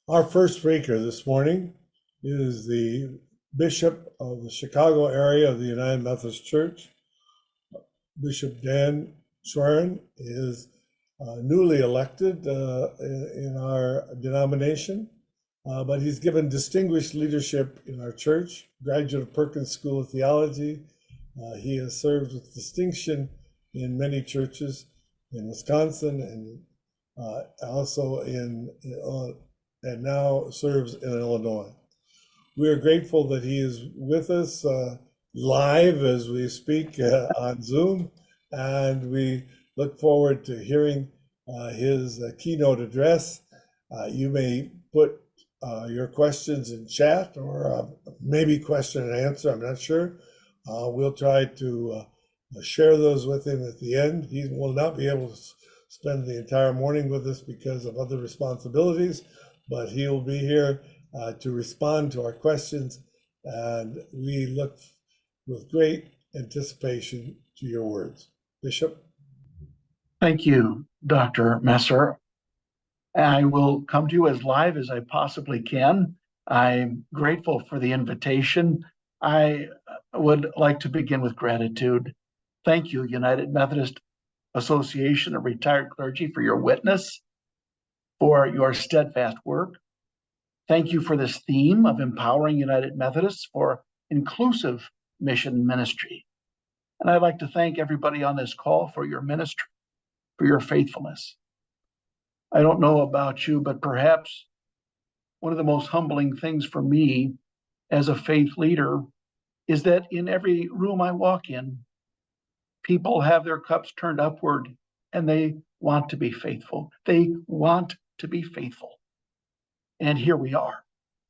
Our first speaker this morning is the Bishop of the Chicago area of the United Methodist Church. Bishop Dan Schwerin is newly elected in our denomination, but he's given distinguished leadership in our church, graduate of Perkins School of Theology. He has served with distinction in many churches in Wisconsin and also and now serves in Illinois. We are grateful that he is with us live as we speak on Zoom, and we look forward to hearing his keynote address. You may put your questions in chat or maybe question and answer, I'm not sure. We'll try to share those with him at the end. He will not be able to spend the entire morning with us because of other responsibilities, but he will be here to respond to our questions, and we look with great anticipation to your words. Bishop. Thank you, Dr. Messer. I will come to you as live as I possibly can. I'm grateful for the invitation. I would like to begin with gratitude. Thank you, United Methodist Association of Retired Clergy, for your witness, for your steadfast work. Thank you for this theme of empowering United Methodists for inclusive mission ministry. And I'd like to thank everybody on this call for your ministry, for your faithfulness. I don't know about you, but perhaps one of the most humbling things for me as a faith leader is that in every room I walk in, people have their cups turned upward and they want to be faithful. They want to be faithful. And here we are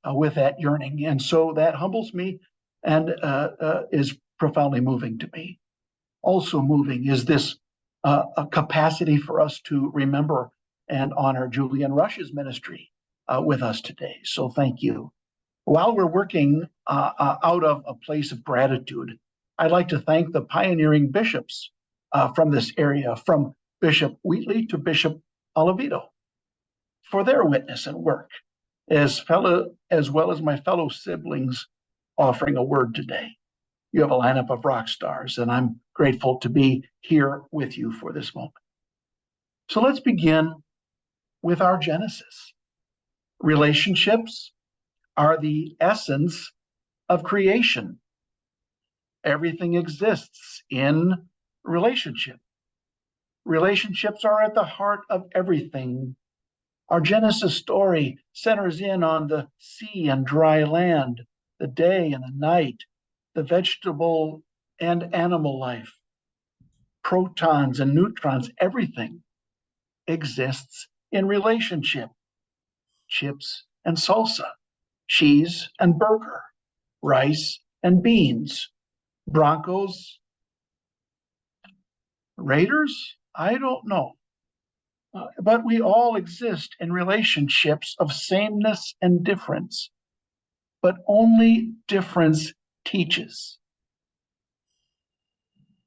with that yearning. And so that humbles me and is profoundly moving to me. Also moving is this a capacity for us to remember and honor Julian Rush's ministry with us today. So thank you. While we're working out of a place of gratitude, I'd like to thank the pioneering bishops from this area, from Bishop Wheatley to Bishop Oliveto, for their witness and work, as well as my fellow siblings offering a word today. You have a lineup of rock stars, and I'm grateful to be here with you for this moment. So let's begin with our Genesis. Relationships are the essence of creation. Everything exists in relationship. Relationships are at the heart of everything. Our Genesis story centers in on the sea and dry land, the day and the night, the vegetable and animal life, protons and neutrons. Everything exists in relationship. Chips and salsa, cheese and burger, rice and beans, Broncos, Raiders? I don't know. But we all exist in relationships of sameness and difference, but only difference teaches.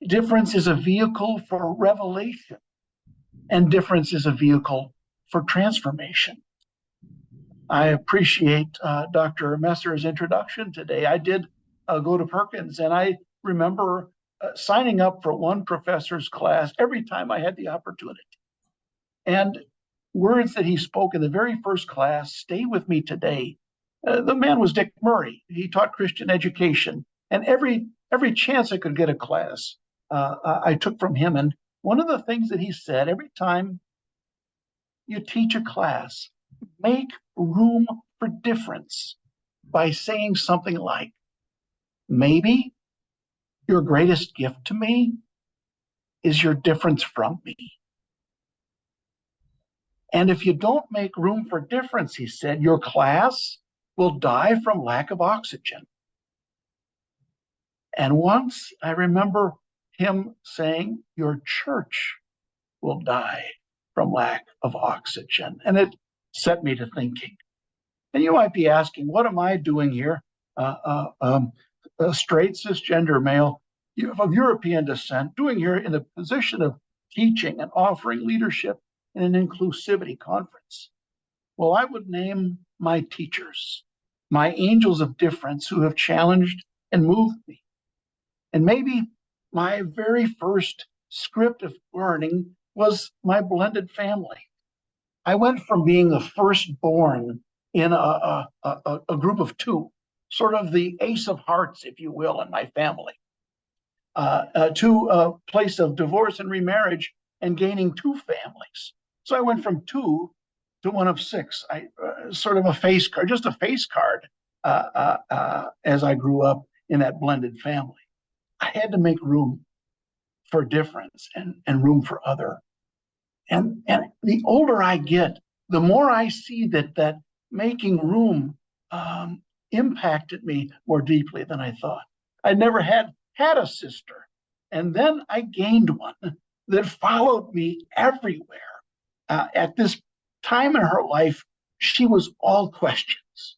Difference is a vehicle for revelation, and difference is a vehicle for transformation. I appreciate Dr. Messer's introduction today. I did go to Perkins, and I remember signing up for one professor's class every time I had the opportunity. And words that he spoke in the very first class stay with me today. The man was Dick Murray. He taught Christian education, and every chance I could get a class, I took from him. And one of the things that he said, every time you teach a class, make room for difference by saying something like, maybe your greatest gift to me is your difference from me. And if you don't make room for difference, he said, your class will die from lack of oxygen. And once I remember him saying, your church will die from lack of oxygen. And it set me to thinking. And you might be asking, what am I doing here? A straight cisgender male of European descent, doing here in the position of teaching and offering leadership in an inclusivity conference. Well, I would name my teachers, my angels of difference who have challenged and moved me. And maybe my very first script of learning was my blended family. I went from being the firstborn in a group of two, sort of the ace of hearts, if you will, in my family, to a place of divorce and remarriage and gaining two families. So I went from two to one of six. Sort of a face card, just a face card, as I grew up in that blended family. I had to make room for difference and room for other. And the older I get, the more I see that making room impacted me more deeply than I thought. I never had a sister. And then I gained one that followed me everywhere. At this time in her life, she was all questions.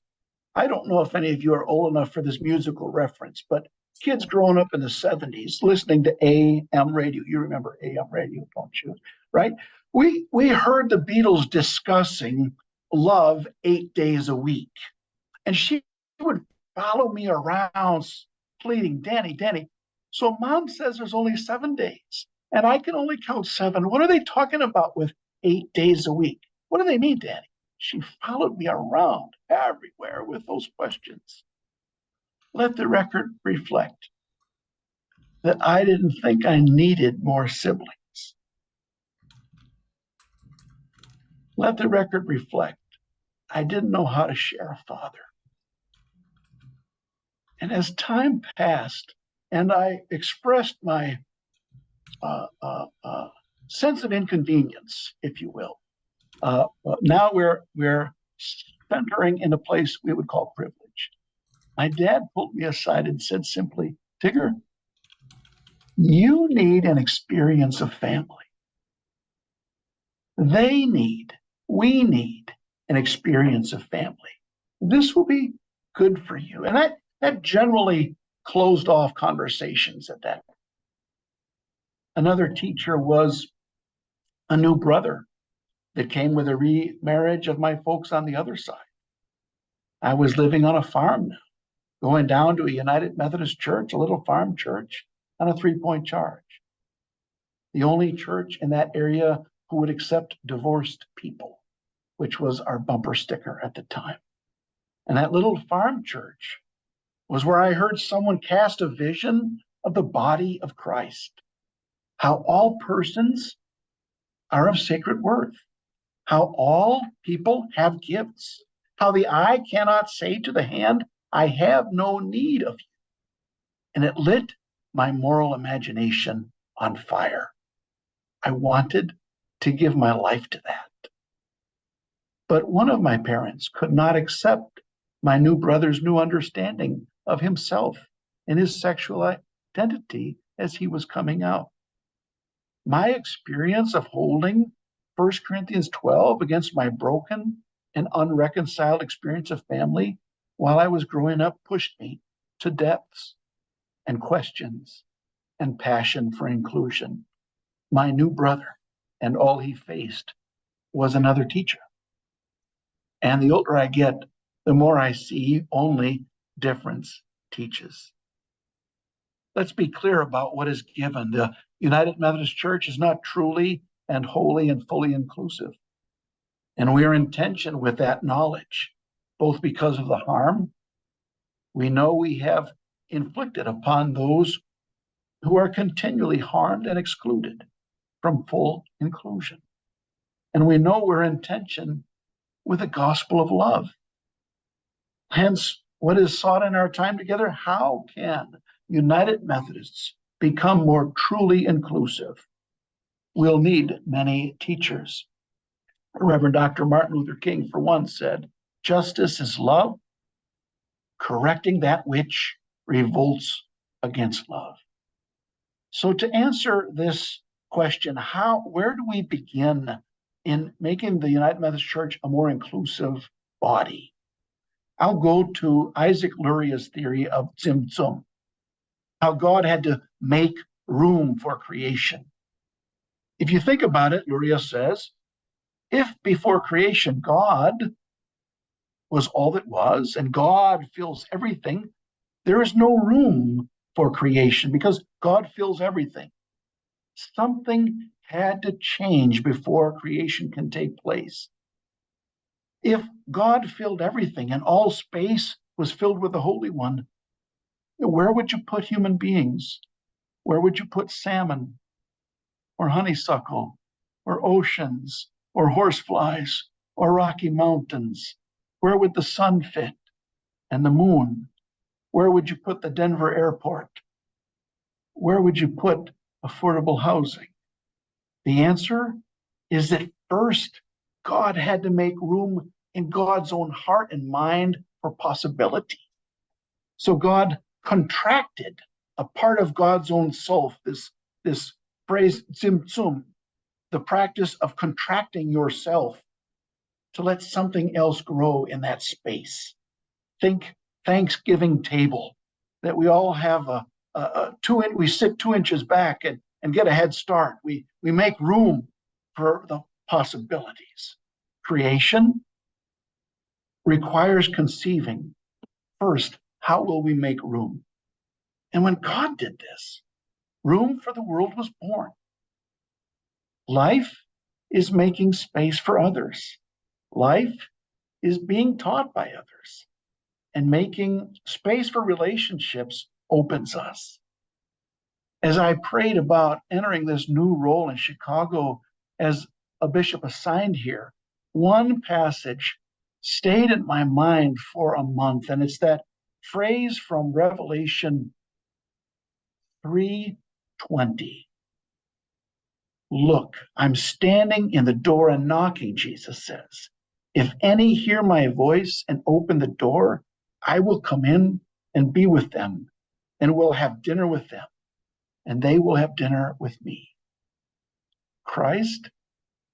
I don't know if any of you are old enough for this musical reference, but kids growing up in the 70s listening to AM radio, you remember AM radio, don't you? Right? We heard the Beatles discussing love 8 days a week. And she would follow me around pleading, Danny, Danny. So mom says there's only 7 days and I can only count 7. What are they talking about with 8 days a week? What do they mean, Danny? She followed me around everywhere with those questions. Let the record reflect that I didn't think I needed more siblings. Let the record reflect I didn't know how to share a father. And as time passed and I expressed my sense of inconvenience, if you will, now we're centering in a place we would call privilege. My dad pulled me aside and said simply, Tigger, you need an experience of family. We need an experience of family. This will be good for you. And that generally closed off conversations at that. Another teacher was a new brother that came with a remarriage of my folks on the other side. I was living on a farm now, going down to a United Methodist church, a little farm church, on a 3-point charge. The only church in that area who would accept divorced people, which was our bumper sticker at the time. And that little farm church was where I heard someone cast a vision of the body of Christ, how all persons are of sacred worth, how all people have gifts, how the eye cannot say to the hand, I have no need of you. And it lit my moral imagination on fire. I wanted to give my life to that. But one of my parents could not accept my new brother's new understanding of himself and his sexual identity as he was coming out. My experience of holding 1 Corinthians 12 against my broken and unreconciled experience of family while I was growing up pushed me to depths and questions and passion for inclusion. My new brother and all he faced was another teacher. And the older I get, the more I see only difference teaches. Let's be clear about what is given. The United Methodist Church is not truly and wholly and fully inclusive. And we are in tension with that knowledge, both because of the harm we know we have inflicted upon those who are continually harmed and excluded from full inclusion. And we know we're in tension with the gospel of love. Hence, what is sought in our time together, how can United Methodists become more truly inclusive? We'll need many teachers. Reverend Dr. Martin Luther King, for one, said, justice is love, correcting that which revolts against love. So to answer this question, where do we begin in making the United Methodist Church a more inclusive body? I'll go to Isaac Luria's theory of Tzimtzum, how God had to make room for creation. If you think about it, Luria says, if before creation God was all that was, and God fills everything, there is no room for creation because God fills everything. Something had to change before creation can take place. If God filled everything and all space was filled with the Holy One, where would you put human beings? Where would you put salmon or honeysuckle or oceans or horseflies or rocky mountains? Where would the sun fit and the moon? Where would you put the Denver airport? Where would you put affordable housing? The answer is that first, God had to make room in God's own heart and mind for possibility. So God contracted a part of God's own self, this phrase, tzimtzum, the practice of contracting yourself to let something else grow in that space. Think Thanksgiving table, that we all have we sit 2 inches back and get a head start. We make room for the possibilities. Creation requires conceiving. First, how will we make room? And when God did this, room for the world was born. Life is making space for others. Life is being taught by others. And making space for relationships opens us. As I prayed about entering this new role in Chicago as a bishop assigned here, one passage stayed in my mind for a month, and it's that phrase from Revelation 3:20. Look, I'm standing in the door and knocking, Jesus says. If any hear my voice and open the door, I will come in and be with them, and will have dinner with them, and they will have dinner with me. Christ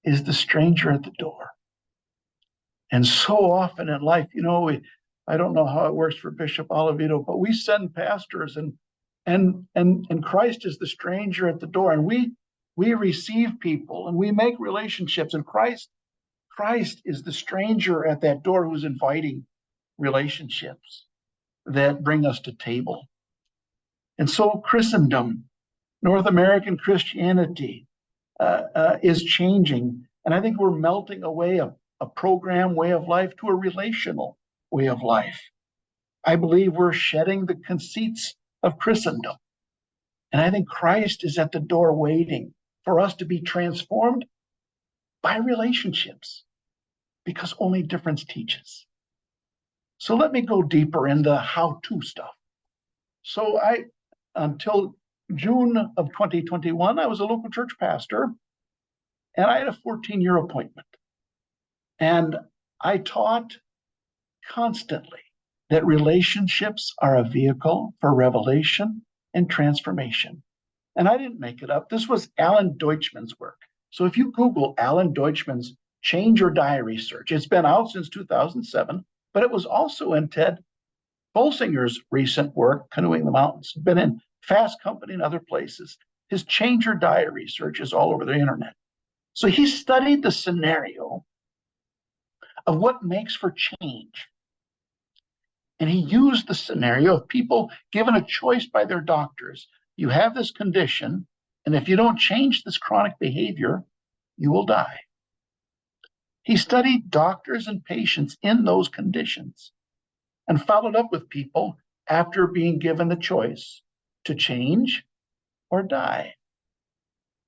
is the stranger at the door. And so often in life, I don't know how it works for Bishop Oliveto, but we send pastors and Christ is the stranger at the door, and we receive people and we make relationships, and Christ is the stranger at that door who's inviting relationships that bring us to table. And so Christendom, North American Christianity, is changing. And I think we're melting away a program way of life to a relational way of life. I believe we're shedding the conceits of Christendom. And I think Christ is at the door waiting for us to be transformed by relationships, because only difference teaches. So let me go deeper into how-to stuff. So until June of 2021, I was a local church pastor, and I had a 14-year appointment. And I taught constantly that relationships are a vehicle for revelation and transformation. And I didn't make it up. This was Alan Deutschman's work. So if you Google Alan Deutschman's Change or Die research, it's been out since 2007, but it was also in Ted Bolsinger's recent work, Canoeing the Mountains, been in Fast Company and other places. His Change or Die research is all over the internet. So he studied the scenario of what makes for change. And he used the scenario of people given a choice by their doctors. You have this condition, and if you don't change this chronic behavior, you will die. He studied doctors and patients in those conditions and followed up with people after being given the choice to change or die.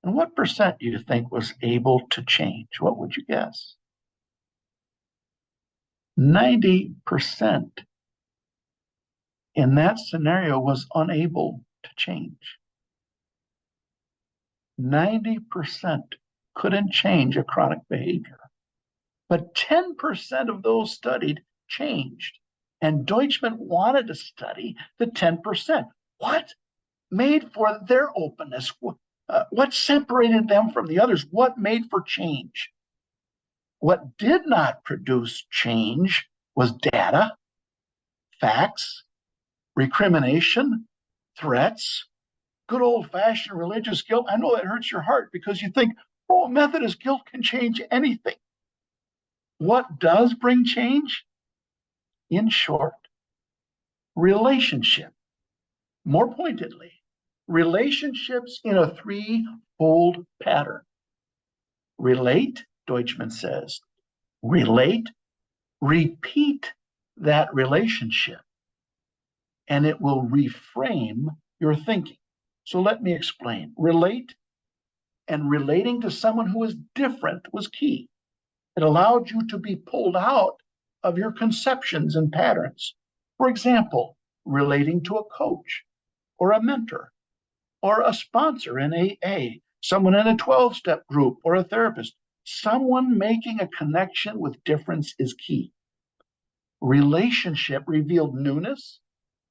And what percent do you think was able to change? What would you guess? 90% in that scenario was unable to change. 90% couldn't change a chronic behavior. But 10% of those studied changed. And Deutschman wanted to study the 10%. What made for their openness? What separated them from the others? What made for change? What did not produce change was data, facts, recrimination, threats, good old-fashioned religious guilt. I know that hurts your heart because you think, oh, Methodist guilt can change anything. What does bring change? In short, relationship, more pointedly, relationships in a threefold pattern. Relate, Deutschman says, relate, repeat that relationship, and it will reframe your thinking. So let me explain. Relate and relating to someone who is different was key. It allowed you to be pulled out of your conceptions and patterns. For example, relating to a coach or a mentor or a sponsor in AA, someone in a 12-step group or a therapist. Someone making a connection with difference is key. Relationship revealed newness,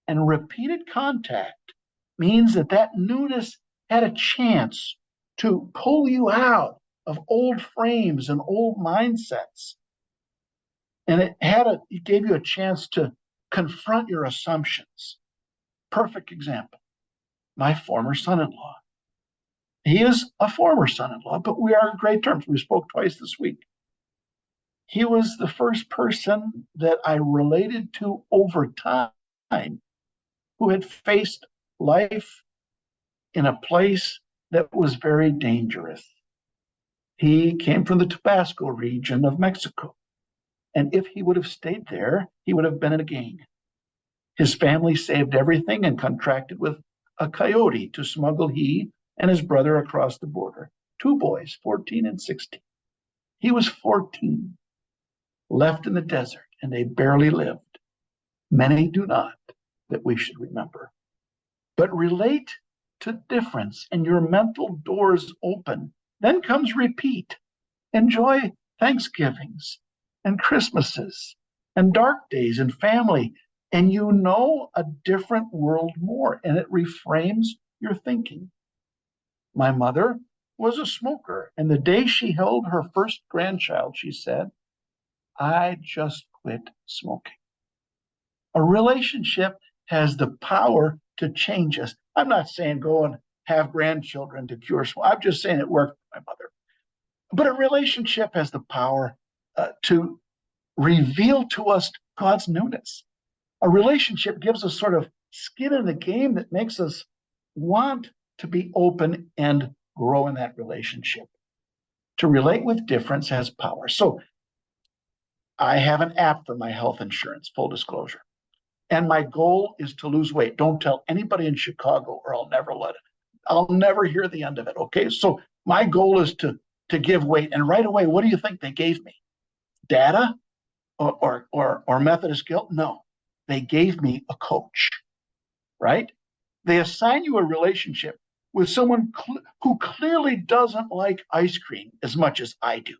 and repeated contact means that that newness had a chance to pull you out of old frames and old mindsets. And it gave you a chance to confront your assumptions. Perfect example, my former son-in-law. He is a former son-in-law, but we are in great terms. We spoke twice this week. He was the first person that I related to over time who had faced life in a place that was very dangerous. He came from the Tabasco region of Mexico. And if he would have stayed there, he would have been in a gang. His family saved everything and contracted with a coyote to smuggle he and his brother across the border. Two boys, 14 and 16. He was 14, left in the desert, and they barely lived. Many do not, that we should remember. But relate to difference and your mental doors open. Then comes repeat. Enjoy Thanksgivings and Christmases and dark days and family, and you know a different world more, and it reframes your thinking. My mother was a smoker, and the day she held her first grandchild, she said, "I just quit smoking." A relationship has the power to change us. I'm not saying go and have grandchildren to cure smoking. I'm just saying it worked for my mother. But a relationship has the power to reveal to us God's newness. A relationship gives us sort of skin in the game that makes us want to be open and grow in that relationship. To relate with difference has power. So I have an app for my health insurance, full disclosure. And my goal is to lose weight. Don't tell anybody in Chicago or I'll never hear the end of it. Okay. So my goal is to give weight. And right away, what do you think they gave me? Data or Methodist guilt? No, they gave me a coach, right? They assign you a relationship with someone who clearly doesn't like ice cream as much as I do.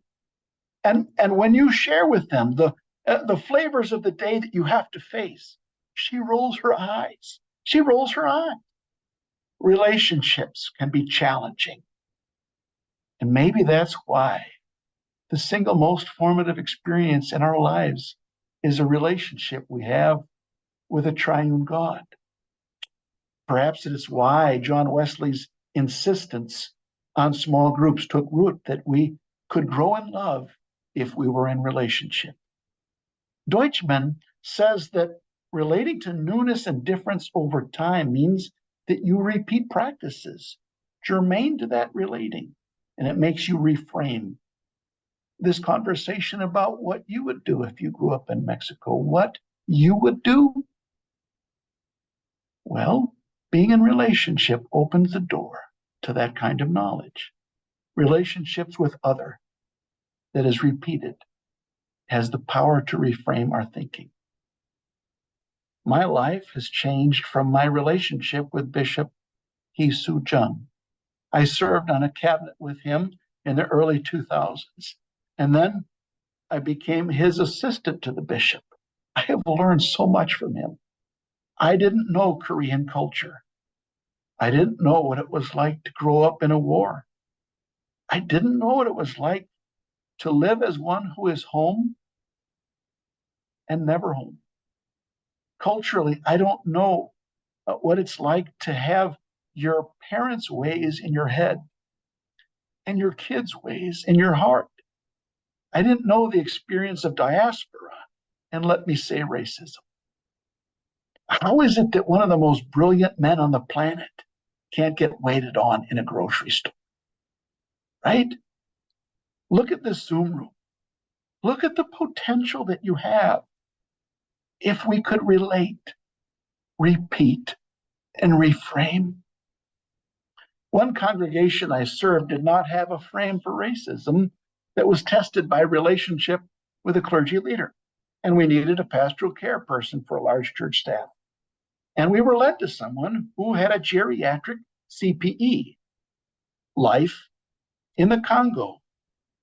And when you share with them the flavors of the day that you have to face, she rolls her eyes. She rolls her eyes. Relationships can be challenging. And maybe that's why the single most formative experience in our lives is a relationship we have with a triune God. Perhaps it is why John Wesley's insistence on small groups took root, that we could grow in love if we were in relationship. Deutschman says that relating to newness and difference over time means that you repeat practices germane to that relating, and it makes you reframe this conversation about what you would do if you grew up in Mexico. What you would do? Well, being in relationship opens the door to that kind of knowledge. Relationships with other that is repeated has the power to reframe our thinking. My life has changed from my relationship with Bishop Hee Soo Jung. I served on a cabinet with him in the early 2000s, and then I became his assistant to the bishop. I have learned so much from him. I didn't know Korean culture. I didn't know what it was like to grow up in a war. I didn't know what it was like to live as one who is home and never home. Culturally, I don't know what it's like to have your parents' ways in your head and your kids' ways in your heart. I didn't know the experience of diaspora and let me say racism. How is it that one of the most brilliant men on the planet can't get waited on in a grocery store? Right? Look at this Zoom room. Look at the potential that you have if we could relate, repeat, and reframe. One congregation I served did not have a frame for racism that was tested by relationship with a clergy leader. And we needed a pastoral care person for a large church staff. And we were led to someone who had a geriatric CPE, life in the Congo,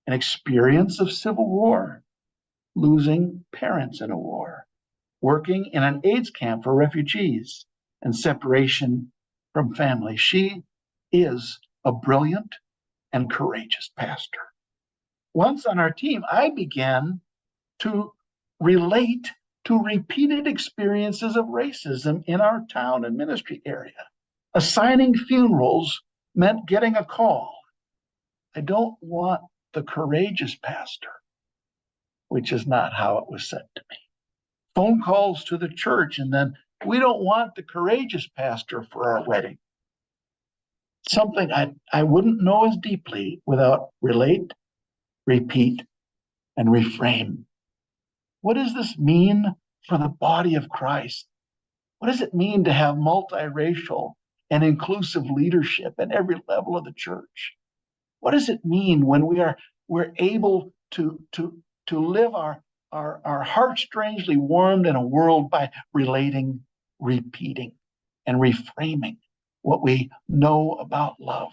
an experience of civil war, losing parents in a war, working in an AIDS camp for refugees, and separation from family. She is a brilliant and courageous pastor. Once on our team, I began to relate to repeated experiences of racism in our town and ministry area. Assigning funerals meant getting a call. I don't want the courageous pastor, which is not how it was said to me. Phone calls to the church, and then we don't want the courageous pastor for our wedding. Something I wouldn't know as deeply without relate, repeat, and reframe. What does this mean for the body of Christ? What does it mean to have multiracial and inclusive leadership at every level of the church? What does it mean when we're able to live our heart strangely warmed in a world by relating, repeating, and reframing what we know about love?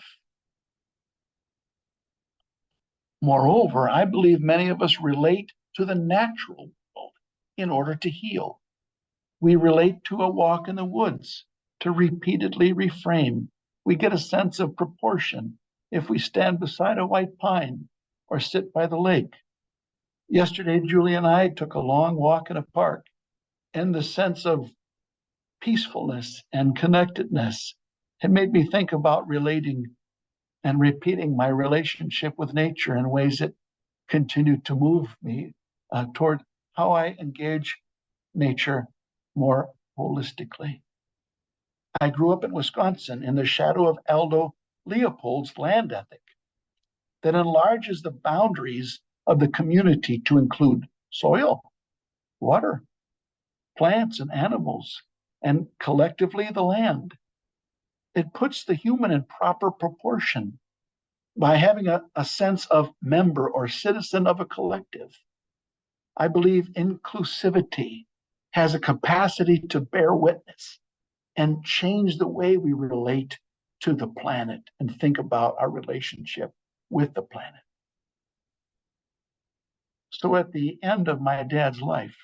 Moreover, I believe many of us relate to the natural world in order to heal. We relate to a walk in the woods to repeatedly reframe. We get a sense of proportion if we stand beside a white pine or sit by the lake. Yesterday, Julie and I took a long walk in a park, and the sense of peacefulness and connectedness had made me think about relating and repeating my relationship with nature in ways that continue to move me toward how I engage nature more holistically. I grew up in Wisconsin in the shadow of Aldo Leopold's land ethic that enlarges the boundaries of the community to include soil, water, plants, and animals, and collectively the land. It puts the human in proper proportion by having a sense of member or citizen of a collective. I believe inclusivity has a capacity to bear witness and change the way we relate to the planet and think about our relationship with the planet. So at the end of my dad's life,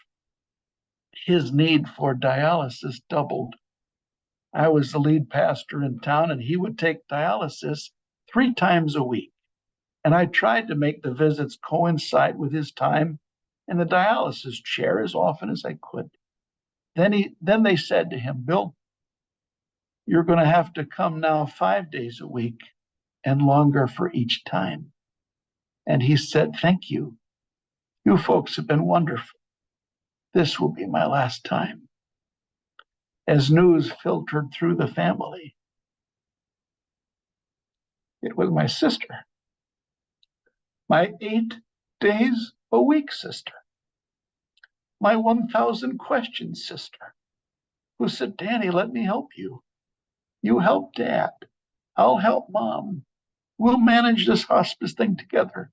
his need for dialysis doubled. I was the lead pastor in town, and he would take dialysis 3 times a week. And I tried to make the visits coincide with his time in the dialysis chair as often as I could. Then they said to him, "Bill, you're going to have to come now 5 days a week and longer for each time." And he said, "Thank you. You folks have been wonderful. This will be my last time." As news filtered through the family, it was my sister, my 8 days a week sister, my 1,000 questions sister, who said, "Danny, let me help you. You help Dad. I'll help Mom. We'll manage this hospice thing together.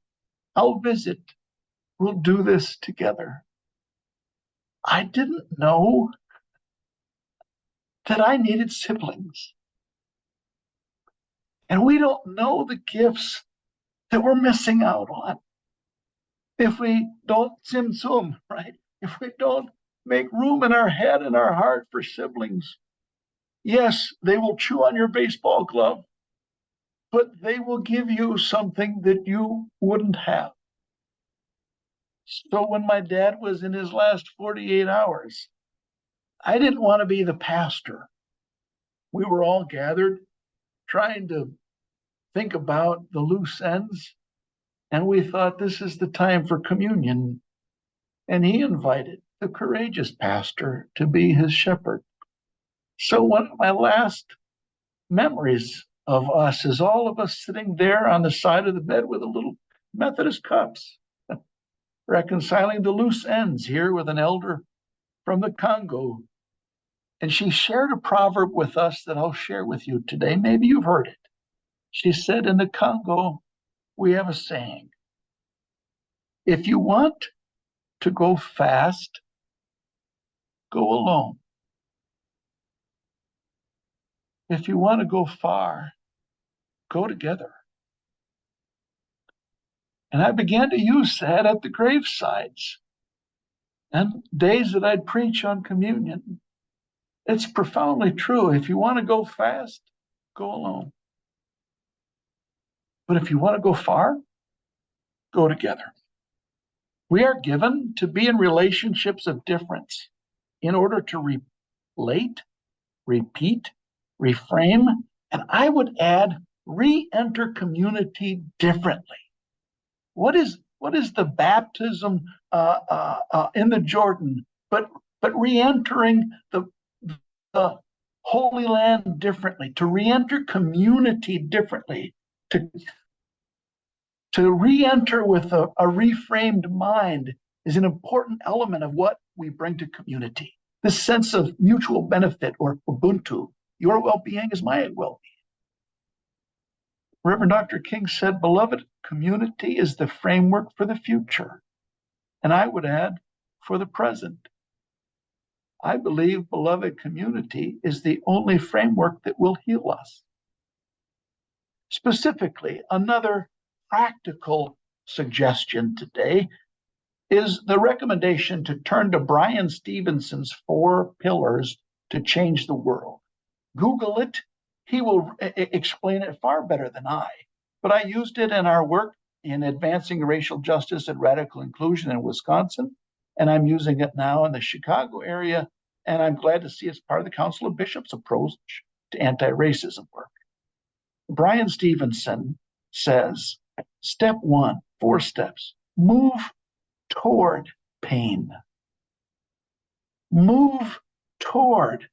I'll visit. We'll do this together." I didn't know that I needed siblings. And we don't know the gifts that we're missing out on if we don't tzimtzum, right? If we don't make room in our head and our heart for siblings. Yes, they will chew on your baseball glove, but they will give you something that you wouldn't have. So when my dad was in his last 48 hours, I didn't want to be the pastor. We were all gathered trying to think about the loose ends, and we thought this is the time for communion. And he invited the courageous pastor to be his shepherd. So one of my last memories of us is all of us sitting there on the side of the bed with a little Methodist cups, reconciling the loose ends here with an elder from the Congo. And she shared a proverb with us that I'll share with you today. Maybe you've heard it. She said, in the Congo, we have a saying: if you want to go fast, go alone. If you want to go far, go together. And I began to use that at the gravesides and days that I'd preach on communion. It's profoundly true. If you want to go fast, go alone. But if you want to go far, go together. We are given to be in relationships of difference in order to relate, repeat, reframe, and I would add, re-enter community differently. What is the baptism in the Jordan, but re-entering the Holy Land differently, to re-enter community differently, to re-enter with a reframed mind is an important element of what we bring to community. This sense of mutual benefit, or Ubuntu, your well-being is my well-being. Reverend Dr. King said, beloved, community is the framework for the future. And I would add, for the present. I believe, beloved, community is the only framework that will heal us. Specifically, another practical suggestion today is the recommendation to turn to Brian Stevenson's 4 pillars to change the world. Google it. He will explain it far better than I. But I used it in our work in advancing racial justice and radical inclusion in Wisconsin, and I'm using it now in the Chicago area, and I'm glad to see it's part of the Council of Bishops' approach to anti-racism work. Brian Stevenson says, step 1, 4 steps, move toward pain. Move toward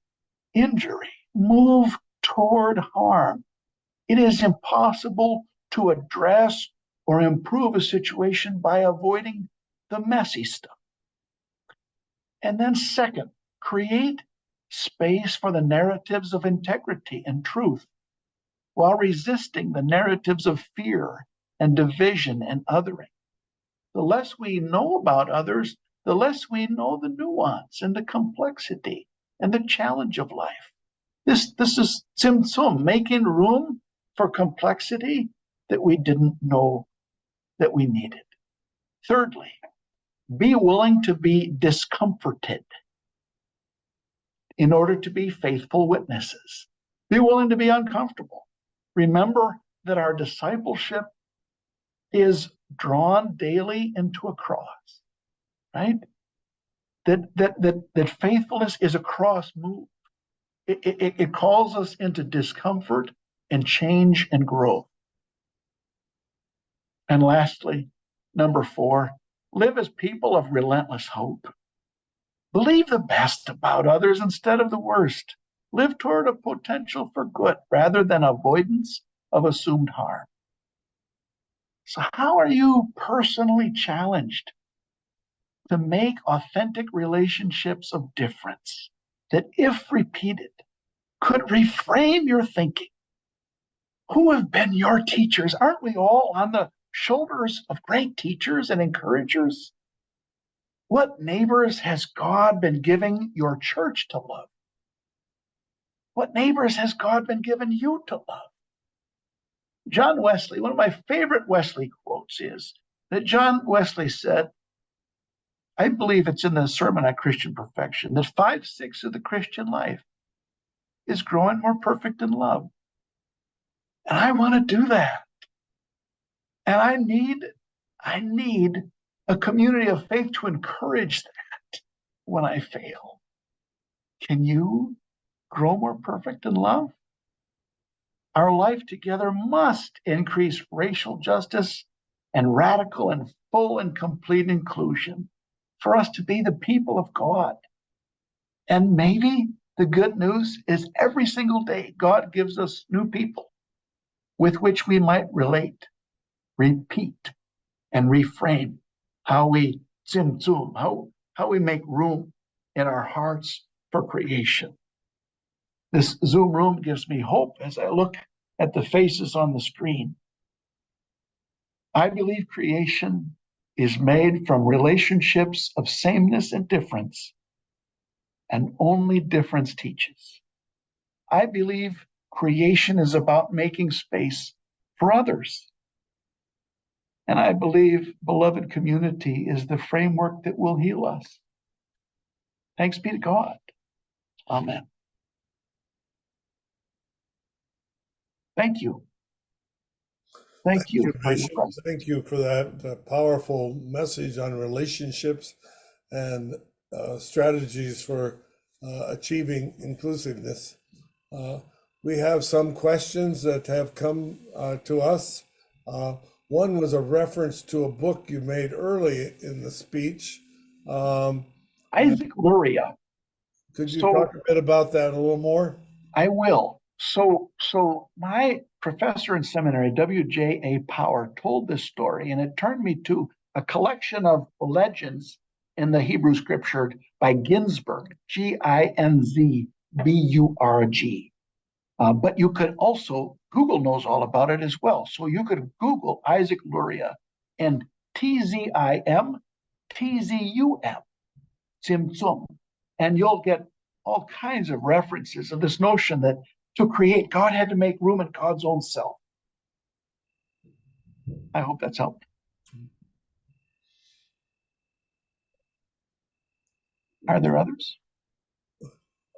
injury. Move toward harm. It is impossible to address or improve a situation by avoiding the messy stuff. And then second, create space for the narratives of integrity and truth while resisting the narratives of fear and division and othering. The less we know about others, the less we know the nuance and the complexity and the challenge of life. This is tzimtzum, making room for complexity that we didn't know that we needed. Thirdly, be willing to be discomforted in order to be faithful witnesses. Be willing to be uncomfortable. Remember that our discipleship is drawn daily into a cross, right? That faithfulness is a cross move. It calls us into discomfort and change and growth. And lastly, number 4, live as people of relentless hope. Believe the best about others instead of the worst. Live toward a potential for good rather than avoidance of assumed harm. So how are you personally challenged to make authentic relationships of difference that, if repeated, could reframe your thinking? Who have been your teachers? Aren't we all on the shoulders of great teachers and encouragers? What neighbors has God been giving your church to love? What neighbors has God been giving you to love? John Wesley, one of my favorite Wesley quotes is that John Wesley said, I believe it's in the Sermon on Christian Perfection, that 5/6 of the Christian life is growing more perfect in love. And I want to do that. And I need a community of faith to encourage that when I fail. Can you grow more perfect in love? Our life together must increase racial justice and radical and full and complete inclusion. for us to be the people of God. And maybe the good news is every single day, God gives us new people with which we might relate, repeat, and reframe how we zoom, how we make room in our hearts for creation. This Zoom room gives me hope as I look at the faces on the screen. I believe creation is made from relationships of sameness and difference, and only difference teaches. I believe creation is about making space for others. And I believe beloved community is the framework that will heal us. Thanks be to God. Amen. Thank you. Thank you for your Bishop. presence. Thank you for that powerful message on relationships and strategies for achieving inclusiveness. We have some questions that have come to us. One was a reference to a book you made early in the speech. Isaac Luria. Could you talk a bit about that a little more? I will. So my professor in seminary, W.J.A. Power, told this story, and it turned me to a collection of legends in the Hebrew scripture by Ginsburg, Ginzburg. But you could also, Google knows all about it as well. So you could Google Isaac Luria and Tzim, Tzimtzum, and you'll get all kinds of references of this notion that to create, God had to make room in God's own self. I hope that's helped. Are there others?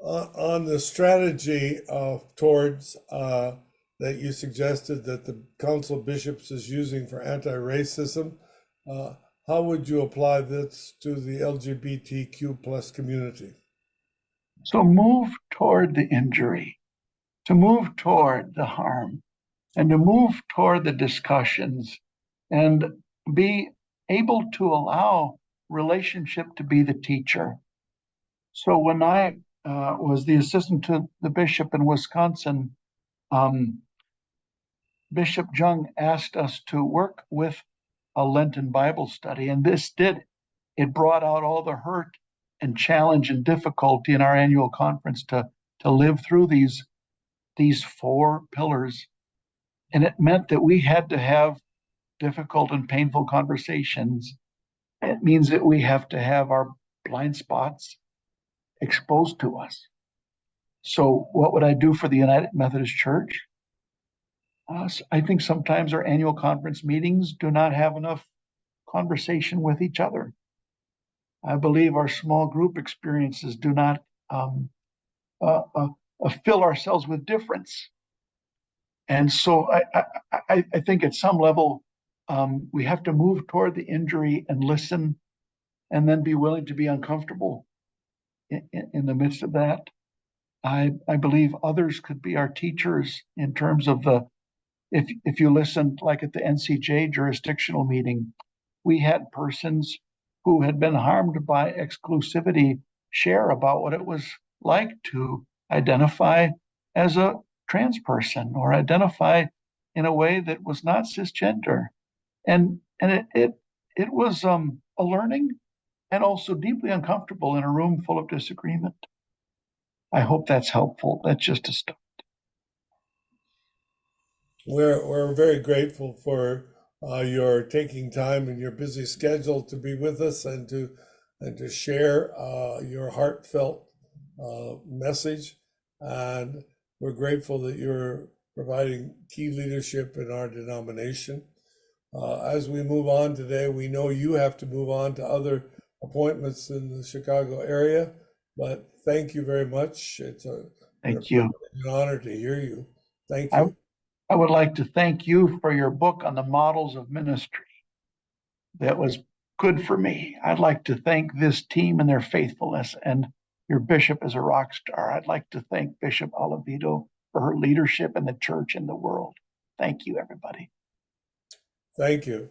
On the strategy towards that you suggested that the Council of Bishops is using for anti-racism, how would you apply this to the LGBTQ plus community? So move toward the injury, to move toward the harm, and to move toward the discussions, and be able to allow relationship to be the teacher. So when I was the assistant to the bishop in Wisconsin, Bishop Jung asked us to work with a Lenten Bible study, and it brought out all the hurt and challenge and difficulty in our annual conference to live through these 4 pillars. And it meant that we had to have difficult and painful conversations. It means that we have to have our blind spots exposed to us. So what would I do for the United Methodist Church? I think sometimes our annual conference meetings do not have enough conversation with each other. I believe our small group experiences do not fill ourselves with difference. And so I think at some level, we have to move toward the injury and listen, and then be willing to be uncomfortable in the midst of that. I believe others could be our teachers in terms of if you listened, like at the NCJ jurisdictional meeting, we had persons who had been harmed by exclusivity share about what it was like to identify as a trans person or identify in a way that was not cisgender. And it was a learning and also deeply uncomfortable in a room full of disagreement. I hope that's helpful. That's just a start. We're very grateful for your taking time in your busy schedule to be with us and to share your heartfelt message. And we're grateful that you're providing key leadership in our denomination. As we move on today, we know you have to move on to other appointments in the Chicago area, but thank you very much. It's an honor to hear you. Thank you. I would like to thank you for your book on the models of ministry. That was good for me. I'd like to thank this team and their faithfulness, and your bishop is a rock star. I'd like to thank Bishop Oliveto for her leadership in the church and the world. Thank you, everybody. Thank you.